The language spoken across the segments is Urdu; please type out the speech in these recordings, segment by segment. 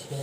6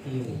3।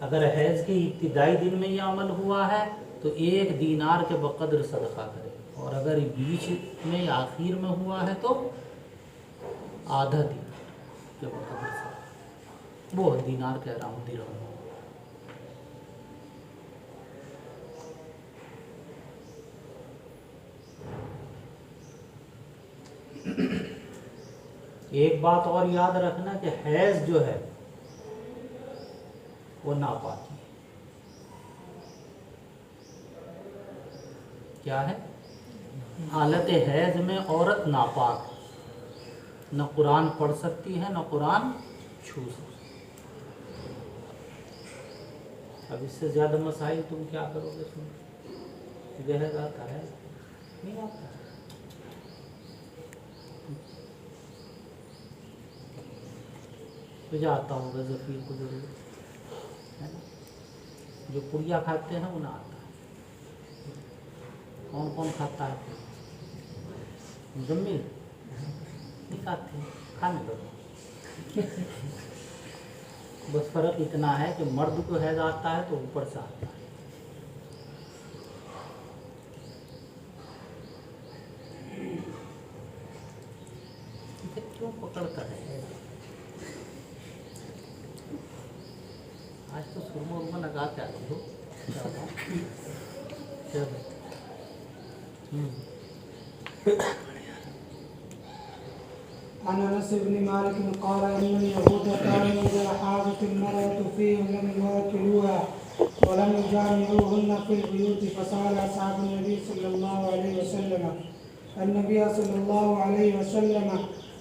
اگر حیض کے ابتدائی دن میں یہ عمل ہوا ہے تو 1 دینار کے بقدر صدقہ کرے، اور اگر بیچ میں یا آخر میں ہوا ہے تو آدھا دینار کے بقدر صدقہ، وہ دینار کہہ رہا ہوں، درہم۔ ایک بات اور یاد رکھنا کہ حیض جو ہے وہ ناپاکی ہے۔ کیا ہے؟ حالت حیض میں عورت ناپاک ہے، نہ قرآن پڑھ سکتی ہے نہ قرآن چھو سکتی۔ اب اس سے زیادہ مسائل تم کیا کرو گے؟ سن جہد آتا ہے نہیں آتا ہے؟ تجھے آتا ہوگا، ظفیر کو ضرور ہے نا؟ جو پڑیا کھاتے ہیں انہیں آتا ہے۔ کون کون کھاتا ہے؟ مزمل نہیں کھاتے، کھانے لوگ۔ بس فرق اتنا ہے کہ مرد کو حیض آتا ہے تو اوپر سے آتا ہے۔ کیوں پکڑتا ہے؟ آج تو سرما ورما لگا کے آئی ہو۔ عن انس بن مالك قال ان اليهود كانوا اذا حاضت المراه فيهم لم يواكلوها ولم يجامعوهن في البيوت، فسال اصحاب النبي صلى الله عليه وسلم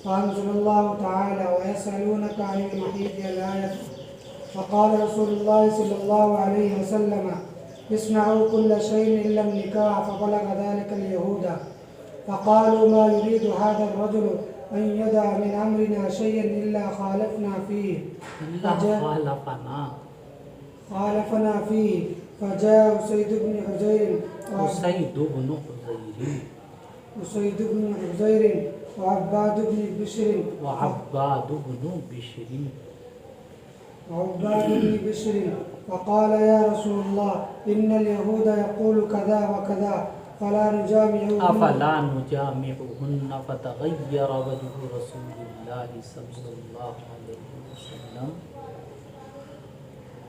فانزل الله تعالى ويسالونك عن المحيض الايه، فقال رسول الله صلى الله عليه وسلم اصنعوا كل شيء الا النكاح، فبلغ ذلك اليهود فقالوا ما يريد هذا الرجل ان يدع من امرنا شيئا الا خالفنا فيه فجاء أسيد بن حزير وعباد بن بشر فقال يا رسول الله إن اليهود يقول كذا وكذا فلا نجامعهن، فتغير وجه رسول الله صلى الله عليه وسلم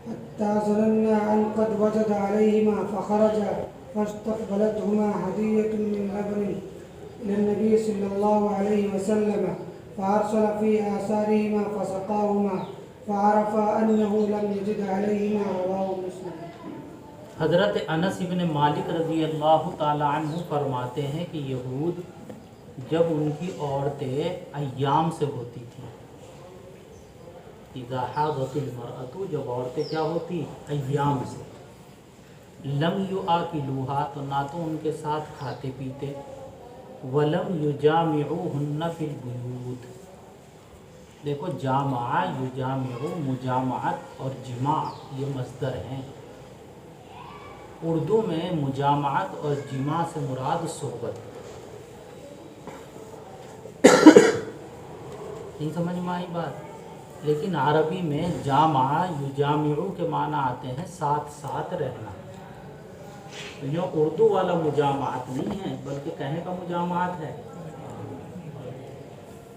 حتى ظننا أن قد وجد عليهما، فخرج فاستقبلتهما هدية من لبن إلى النبي صلى الله عليه وسلم، فأرسل في آثارهما فسقاهما فعرف أنه لم يجد عليهما، رواه مسلم۔ حضرت انس بن مالک رضی اللہ تعالی عنہ فرماتے ہیں کہ یہود جب ان کی عورتیں ایام سے ہوتی تھیں، اذا حاضت المرأة، جب عورتیں کیا ہوتی؟ ایام سے، لم یؤکلوها، تو نہ تو ان کے ساتھ کھاتے پیتے، ولم یجامعوهن فی البیوت، دیکھو جامع یجامع، مجامعت اور جماع یہ مصدر ہیں۔ اردو میں مجامعت اور جماع سے مراد صحبت، نہیں سمجھ میں آئی بات؟ لیکن عربی میں جامع یجامع کے معنی آتے ہیں ساتھ ساتھ رہنا، تو یہ اردو والا مجامعت نہیں ہے بلکہ کہنے کا مجامعت ہے۔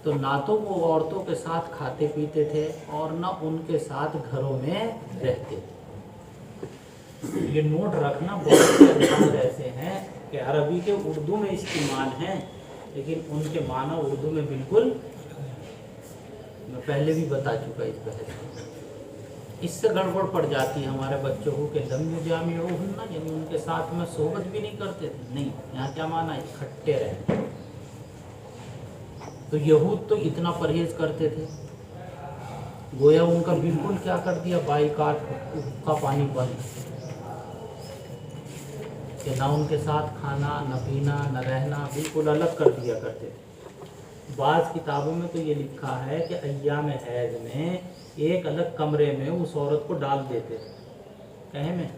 تو نہ تو وہ عورتوں کے ساتھ کھاتے پیتے تھے اور نہ ان کے ساتھ گھروں میں رہتے تھے۔ یہ نوٹ رکھنا، بہت سے الفاظ ایسے ہیں کہ عربی کے اردو میں استعمال ہیں لیکن ان کے معنی اردو میں بالکل، میں پہلے بھی بتا چکا اس بحث میں، اس سے گڑبڑ پڑ جاتی ہے ہمارے بچوں کو کہ لم یجامعوہن، یعنی ان کے ساتھ میں صحبت بھی نہیں کرتے تھے، نہیں، یہاں کیا معنی ہے؟ اکٹھے رہے۔ تو یہود تو اتنا پرہیز کرتے تھے، گویا ان کا بالکل کیا کر دیا، بائیکاٹ کا پانی بند، کہ نہ ان کے ساتھ کھانا نہ پینا نہ رہنا، بالکل الگ کر دیا کرتے تھے۔ بعض کتابوں میں تو یہ لکھا ہے کہ ایام حیض میں ایک الگ کمرے میں اس عورت کو ڈال دیتے تھے، کہیں میں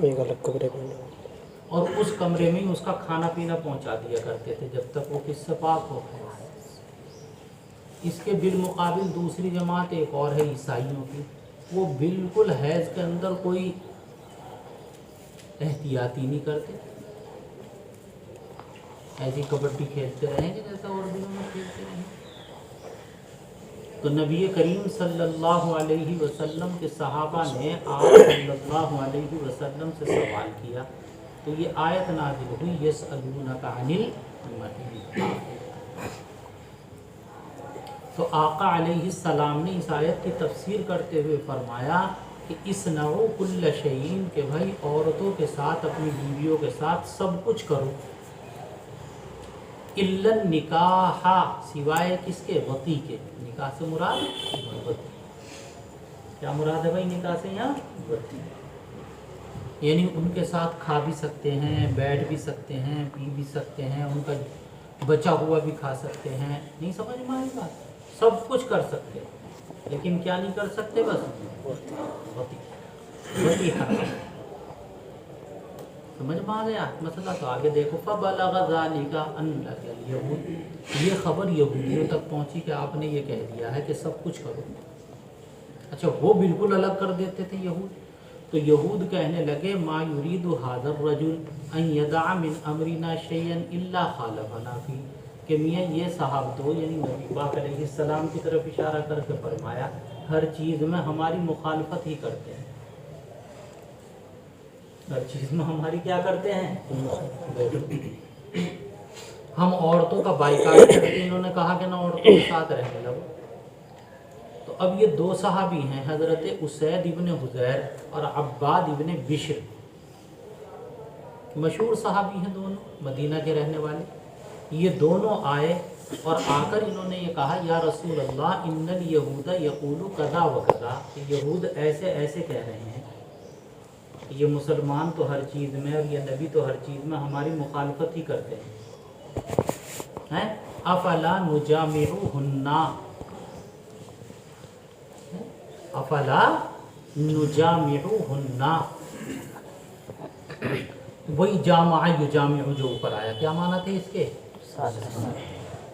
ایک الگ کمرے میں، اور اس کمرے میں ہی اس کا کھانا پینا پہنچا دیا کرتے تھے جب تک وہ کس سے پاک ہو۔ اس کے بالمقابل دوسری جماعت ایک اور ہے عیسائیوں کی، وہ بالکل حیض کے اندر کوئی احتیاطی نہیں کرتے، ایسی کبڈی کھیلتے رہیں گے جیسا اور دنوں میں کھیلتے رہیں گے۔ تو نبی کریم صلی اللہ علیہ وسلم کے صحابہ نے آپ صلی اللہ علیہ وسلم سے سوال کیا تو یہ آیت نازل ہوئی یسألونک عن المحیض۔ تو آقا علیہ السلام نے اس آیت کی تفسیر کرتے ہوئے فرمایا کہ اسنعوا کل شیء، کہ بھائی عورتوں کے ساتھ، اپنی بیویوں کے ساتھ سب کچھ کرو، الا النکاح، سوائے کس کے؟ وطی کے۔ نکاح سے مراد وطی۔ کیا مراد ہے بھائی نکاح سے یہاں؟ وطی، یعنی ان کے ساتھ کھا بھی سکتے ہیں، بیٹھ بھی سکتے ہیں، پی بھی سکتے ہیں، ان کا بچا ہوا بھی کھا سکتے ہیں، نہیں سمجھ میں آئی بات؟ سب کچھ کر سکتے ہیں لیکن کیا نہیں کر سکتے؟ بس وطی، وطی حرام۔ سمجھ میں آ گیا مسئلہ؟ تو آگے دیکھو فَبَلَغَ ذَلِكَ أَنَّ الْيَهُودَ، یہ خبر یہودیوں تک پہنچی کہ آپ نے یہ کہہ دیا ہے کہ سب کچھ کرو۔ اچھا وہ بالکل الگ کر دیتے تھے یہود، تو یہود کہنے لگے ما یرید هذا الرجل ان يدع من امرنا شيئا الا خالفنا فيه، کہ میاں یہ صاحب تو، یعنی نبی پاک علیہ السلام کی طرف اشارہ کر کے فرمایا ہر چیز میں ہماری مخالفت ہی کرتے ہیں، ہر چیز میں ہماری کیا کرتے ہیں؟ ہم عورتوں کا بائیکاٹ کرتے، انہوں نے کہا کہ نہ عورتوں کے ساتھ رہنے لگو۔ تو اب یہ دو صحابی ہیں، حضرت اسید ابن حضیر اور عباد ابن بشر، مشہور صحابی ہیں دونوں، مدینہ کے رہنے والے۔ یہ دونوں آئے اور آ کر انہوں نے یہ کہا یا رسول اللہ ان الیہود یقول کذا و کذا، کہ یہود ایسے ایسے کہہ رہے ہیں، یہ مسلمان تو ہر چیز میں اور یہ نبی تو ہر چیز میں ہماری مخالفت ہی کرتے ہیں، افلا نجامعہن، افلا نجامعہن، وہی جامع یجامع جو اوپر آیا، کیا معنی تھے اس کے؟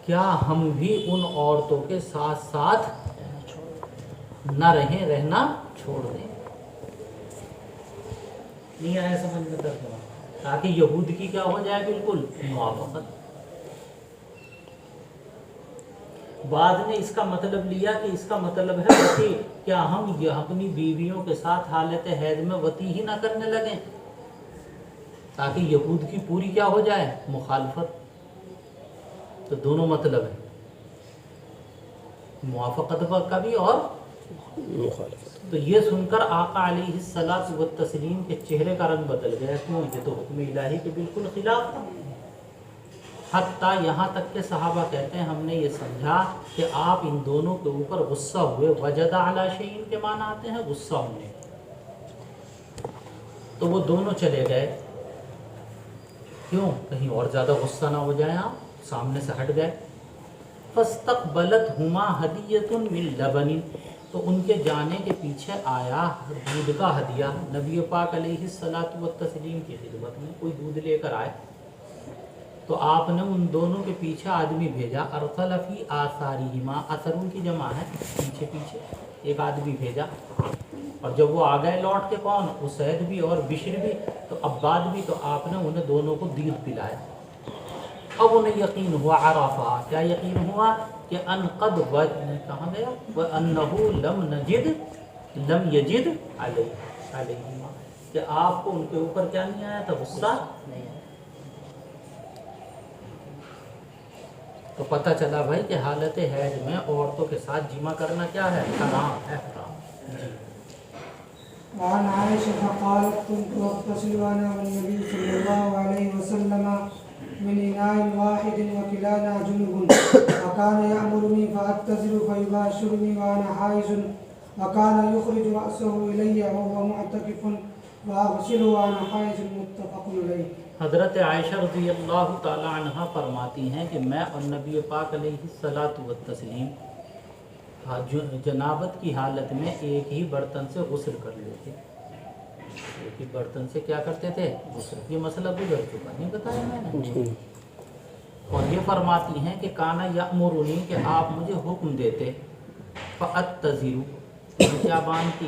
کیا ہم بھی ان عورتوں کے ساتھ ساتھ نہ رہیں، رہنا چھوڑ دیں؟ نہیں آیا سمجھ میں ترجمہ؟ تاکہ یہود کی کیا ہو جائے؟ بالکل موافقت۔ بعد نے اس کا مطلب لیا کہ اس کا مطلب ہے وطی، کیا ہم یہ اپنی بیویوں کے ساتھ حالت حیض میں وطی ہی نہ کرنے لگیں تاکہ یہود کی پوری کیا ہو جائے؟ مخالفت۔ تو دونوں مطلب ہے، موافقت کا بھی اور مخالفت۔ تو یہ سن کر آقا علیہ الصلاۃ والتسلیم کے چہرے کا رنگ بدل گیا، کیوں؟ یہ تو حکم الہی کے بالکل خلاف تھا۔ حتیٰ یہاں تک کہ صحابہ کہتے ہیں ہم نے یہ سمجھا کہ آپ ان دونوں کے اوپر غصہ ہوئے، وجد علی شیء کے معنی آتے ہیں غصہ ہونے، تو وہ دونوں چلے گئے، کیوں؟ کہیں اور زیادہ غصہ نہ ہو جائے، آپ سامنے سے ہٹ گئے۔ فاستقبلتهما ہدیۃ من لبن، تو ان کے جانے کے پیچھے آیا دودھ کا ہدیہ نبی پاک علیہ الصلاۃ والتسلیم کی خدمت میں، کوئی دودھ لے کر آئے تو آپ نے ان دونوں کے پیچھے آدمی بھیجا، ارسل فی آثارہما، اثر ان کی جمع ہے، پیچھے پیچھے ایک آدمی بھیجا، اور جب وہ آ گئے لوٹ کے، کون؟ اسید بھی اور بشر بھی، تو عباد بھی، تو آپ نے انہیں دونوں کو دودھ پلایا۔ اب انہیں یقین ہوا، عرفا، کیا یقین ہوا؟ کہ ان قد کہاں گیا؟ وَأَنَّهُ لم یجد علیہما، کہ آپ کو ان کے اوپر کیا نہیں آیا تھا؟ غصہ نہیں آیا۔ تو پتہ چلا بھائی کہ حالت حیض میں عورتوں کے ساتھ جمع کرنا کیا ہے؟ حرام ہے، حرام۔ جی۔ وعن عائشة قالت كنت أغتسل أنا والنبي صلى الله عليه وسلم من إناء واحد وكلانا جنب، وكان يأمرني فأغتسل فيباشرني وأنا حائض، وكان يخرج رأسه إلي وهو معتكف وأغسل وأنا حائض، متفق عليه۔ حضرت عائشہ رضی اللہ تعالی عنہ فرماتی ہیں کہ میں اور نبی پاک علیہ الصلاۃ والتسلیم جنابت کی حالت میں ایک ہی برتن سے غسل کر لیتے، ایک ہی برتن سے کیا کرتے تھے؟ غسل۔ یہ مسئلہ گزر چکا، نہیں بتایا میں نے؟ اور یہ فرماتی ہیں کہ کانا یأمرنی، کہ آپ مجھے حکم دیتے، فأتزر، میں کیا باندھتی؟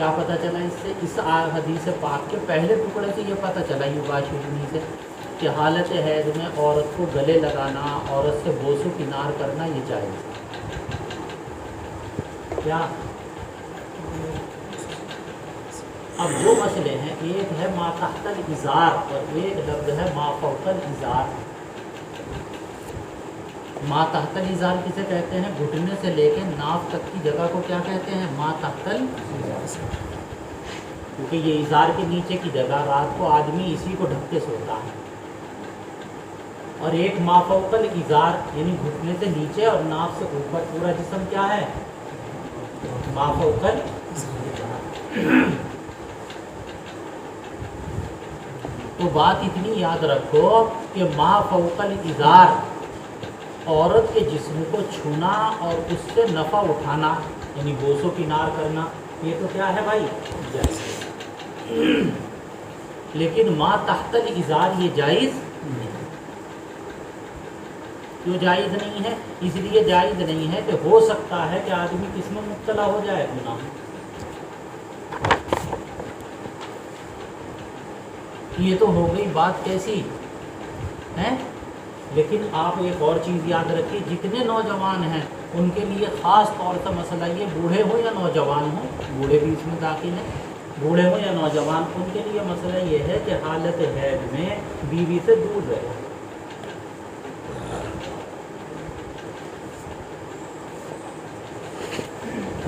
کیا پتہ چلا اس سے؟ اس حدیث پاک کے پہلے ٹکڑے سے یہ پتہ چلا یباشرنی سے کہ حالت حیض میں عورت کو گلے لگانا، عورت سے بوس و کنار کرنا یہ جائز ہے۔ کیا اب دو مسئلے ہیں، ایک ہے ما تحت الازار اور ایک لفظ ہے ما فوق الازار۔ ما تحت الازار کسے کہتے ہیں؟ گھٹنے سے لے کے ناف تک کی جگہ کو کیا کہتے ہیں؟ ما تحت الازار، کیونکہ یہ ازار کے نیچے کی جگہ، رات کو آدمی اسی کو ڈھک کے سوتا ہے۔ اور ایک ما فوق الازار یعنی گھٹنے سے نیچے اور ناف سے اوپر پورا جسم کیا ہے؟ ما فوق الازار۔ تو بات اتنی یاد رکھو کہ ما فوق الازار عورت کے جسم کو چھونا اور اس سے نفع اٹھانا یعنی بوس و کنار کرنا، یہ تو کیا ہے بھائی؟ جائز ہے۔ لیکن ما تحت الازار یہ جائز نہیں۔ کیوں جائز نہیں ہے؟ اس لیے جائز نہیں ہے کہ ہو سکتا ہے کہ آدمی کس میں مبتلا ہو جائے؟ گناہ میں۔ یہ تو ہو گئی بات کیسی ہے، لیکن آپ ایک اور چیز یاد رکھیے، جتنے نوجوان ہیں ان کے لیے خاص طور سے مسئلہ یہ، بوڑھے ہوں یا نوجوان ہوں، بوڑھے بھی اس میں داخل ہیں، بوڑھے ہوں یا نوجوان، ان کے لیے مسئلہ یہ ہے کہ حالت حیض میں بیوی سے دور رہے۔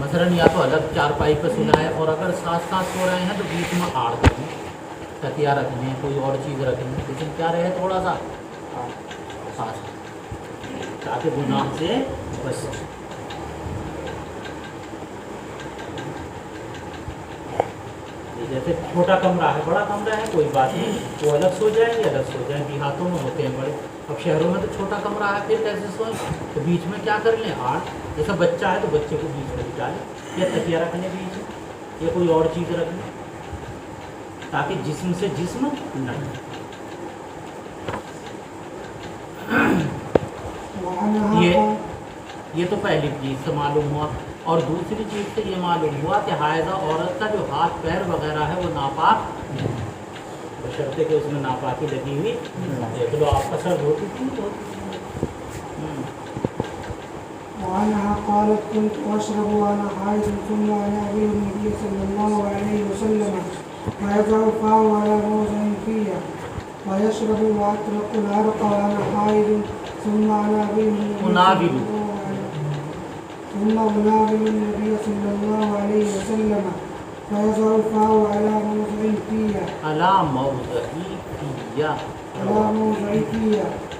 مثلاً یا تو الگ چارپائی پہ سنا ہے، اور اگر ساتھ ساتھ سو رہے ہیں تو بیچ میں آڑ کریں، تکیہ رکھ لیں، کوئی اور چیز رکھ لیں، لیکن کیا رہے تھوڑا سا خاص، تاکہ گناہ سے بچ سکے۔ جیسے چھوٹا کمرہ ہے، بڑا کمرہ ہے، کوئی بات نہیں، وہ الگ سو جائیں گے، الگ سو جائیں، دیہاتوں میں ہوتے ہیں بڑے، اب شہروں میں تو چھوٹا کمرہ ہے، پھر کیسے سوئیں؟ تو بیچ میں کیا کر لیں؟ آڑ، جیسا بچہ ہے تو بچے کو بیچ میں بٹھا لیں، یا تکیہ رکھ لیں بیچ میں، یا کوئی اور چیز رکھ لیں، تاکہ جسم سے جسم نہ لگے۔ یہ تو پہلی چیز سے معلوم ہوا، اور دوسری چیز سے یہ معلوم ہوا کہ حائضہ عورت کا جو ہاتھ پیر وغیرہ ہے وہ ناپاک نہیں، بشرطے کہ اس میں ناپاکی لگی ہوئی۔ دیکھ لو آپ کا سر دھوتی تھی، وعنها قالت كنت أشرب وأنا حائض ثم أنادي النبي صلى الله عليه وسلم فيضع فاه على موضع فيه ويشرب وأطلق العرق وأنا حائض ثم أنادي النبي صلى الله عليه وسلم فيضع فاه على موضع فيه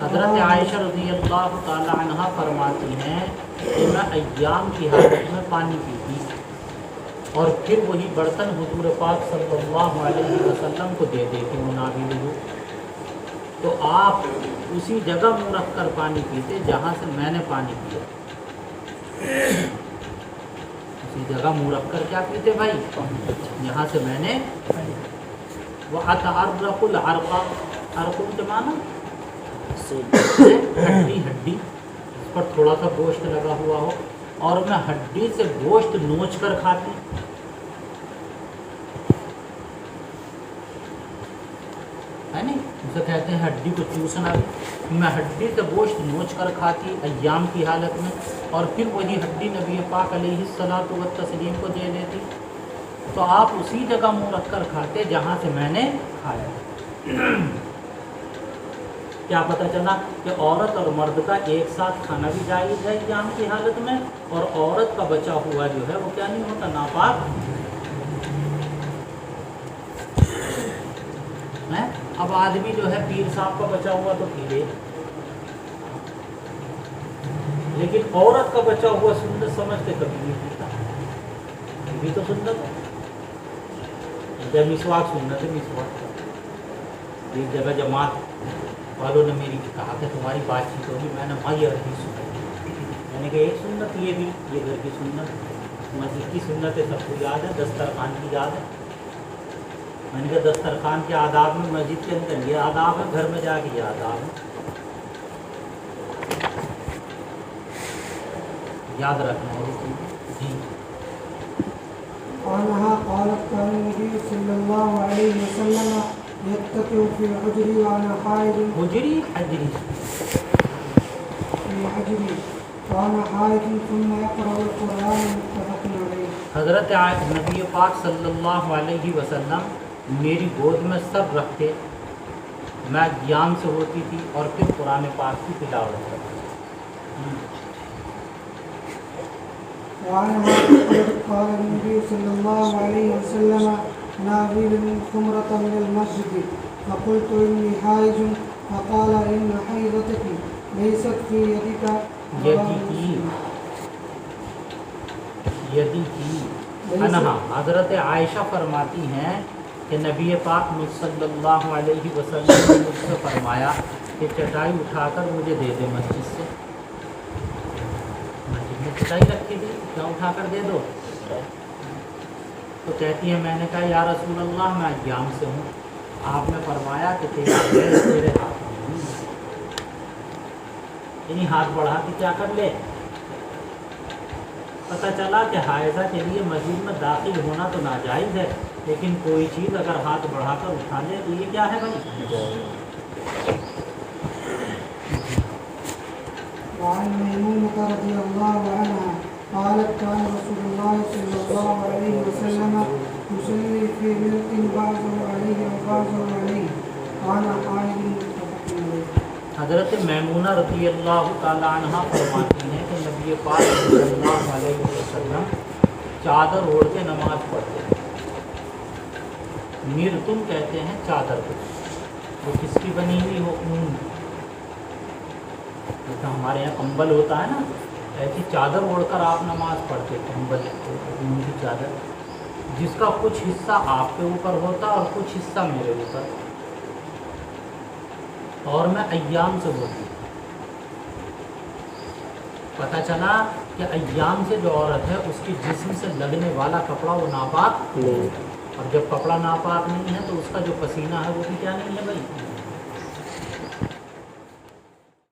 حضرت عائشہ رضی اللہ تعالی عنہ فرماتی ہیں کہ میں ایام کی حالت میں پانی پیتی اور پھر وہی برتن حضور پاک صلی اللہ علیہ وسلم کو دے دیتی ہوں نابیلہ، تو آپ اسی جگہ منہ رکھ کر پانی پیتے جہاں سے میں نے پانی پیا، اسی جگہ منہ رکھ کر کیا پیتے بھائی؟ یہاں سے میں نے۔ وَأَتَعَرَّقُ الْعَرْقَ، عرق کے معنی ہڈی، ہڈی اس پر تھوڑا سا گوشت لگا ہوا ہو اور میں ہڈی سے گوشت نوچ کر کھاتی، ہے نہیں، اسے کہتے ہیں ہڈی کو چوسنا بھی، میں ہڈی سے گوشت نوچ کر کھاتی ایام کی حالت میں، اور پھر وہی ہڈی نبی پاک علیہ الصلوۃ والتسلیم کو دے دیتی، تو آپ اسی جگہ منہ رکھ کر کھاتے جہاں سے میں نے کھایا۔ کیا پتہ چلا کہ عورت اور مرد کا ایک ساتھ کھانا بھی جائز ہے ایام کی حالت میں، اور عورت کا بچا ہوا جو ہے وہ کیا نہیں ہوتا؟ ناپاک۔ اب آدمی جو ہے پیر صاحب کا بچا ہوا تو پی لے، لیکن عورت کا بچا ہوا سنت سمجھ کے کبھی نہیں پیتا، یہ بھی تو سنت ہے۔ جب مسواک سنت ہے، مسواک ایک جگہ جماعت والوں نے میری کہا کہ تمہاری بات چیت ہوگی، میں نے وہاں یہ حدیث سنی، میں نے کہا ایک سنت یہ بھی، یہ گھر کی سنت، مسجد کی سنت ہے، سب کو یاد ہے، دسترخوان کی یاد ہے، میں نے کہا دسترخوان کے آداب میں مسجد کے اندر یہ آداب ہے، گھر میں جا کے یہ آداب ہے، یاد رکھنا ہے۔ جی عنها قالت كان النبي صلى الله عليه وسلم يتكئ في حجري وأنا حائض حجری حجری في حجري وأنا حائض ثم يقرأ القرآن متفق عليه. حضرت نبی پاک صلی اللہ علیہ وسلم میری گود میں سب رکھتے، میں گیان سے ہوتی تھی اور پھر قرآن پاک کی تلاوت کرتی. وعنها قال النبي صلى الله عليه وسلم ناولني خمرة من المسجد فقلت إني حائض فقال إن حيضتك ليست في يدك یدی کی انہا حضرت عائشہ فرماتی ہیں کہ نبی پاک صلی اللہ علیہ وسلم نے مجھ سے فرمایا کہ چٹائی اٹھا کر مجھے دے دے مسجد سے. مسجد میں چٹائی رکھی تھی، کیا اٹھا کر دے دو؟ تو کہتی ہے میں نے کہا یا رسول اللہ میں ایام سے ہوں. آپ نے فرمایا کہ تیرے ہاتھ میں، یعنی ہاتھ بڑھا کے کیا کر لے. پتہ چلا کہ حائضہ کے لیے مسجد میں داخل ہونا تو ناجائز ہے، لیکن کوئی چیز اگر ہاتھ بڑھا کر اٹھا لے تو یہ کیا ہے بھائی؟ وعن ميمونة رضي الله عنها قالت كان رسول الله صلى الله عليه وسلم يصلي في ملك بعضه عليه وبعضه عليه وأنا حائض متفق عليه. حضرت میمونہ رضی اللہ تعالی عنہ فرماتی ہیں کہ نبی پاک صلی اللہ علیہ وسلم چادر اوڑھ کے نماز پڑھتے ہیں. مرتم کہتے ہیں چادر کو، وہ کس کی بنی ہوئی ہو، اون، جیسا ہمارے یہاں کمبل ہوتا ہے نا، ایسی چادر اوڑھ کر آپ نماز پڑھتے، کمبل اون کی چادر، جس کا کچھ حصہ آپ کے اوپر ہوتا اور کچھ حصہ میرے اوپر، اور میں ایام سے ہوتی. پتہ چلا کہ ایام سے جو عورت ہے اس کی جسم سے لگنے والا کپڑا وہ ناپاک، اور جب کپڑا ناپاک نہیں ہے تو اس کا جو پسینہ ہے وہ بھی کیا نہیں ہے بھائی،